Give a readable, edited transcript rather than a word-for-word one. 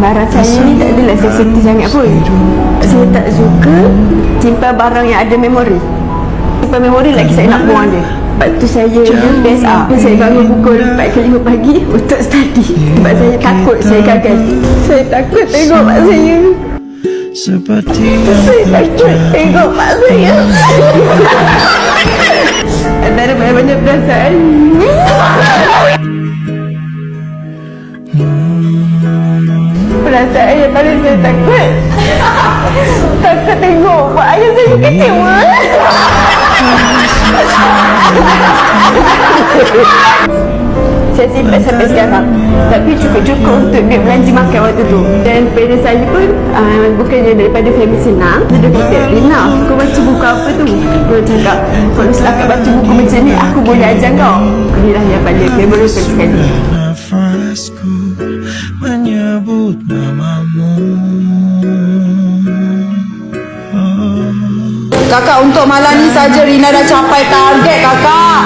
Barang saya ni tak adalah sensitif sangat pun. Saya tak suka simpan barang yang ada memori. Simpan memori lagi saya nak buang dia. Sebab tu saya best saya bangun pukul 4 ke 5 pagi untuk study. Sebab saya takut saya gagal. Saya takut tengok mak saya. Saya takut tengok mak saya. Ada banyak perasaan. Perasaan yang paling saya takut tengok mak ayah saya kecewa. Saya simpan sampai sekarang. Tapi cukup-cukup untuk duit belanja makan waktu tu. Dan parents saya pun bukannya daripada family senang. Dia kata, Lina, kau baca buku apa tu? Kau cakap, kalau setakat baca buku macam ni, aku boleh ajar kau. Inilah yang paling memorable sekali. Nafasku menyebut namamu. Kakak, untuk malam ni saja Rina dah capai target kakak.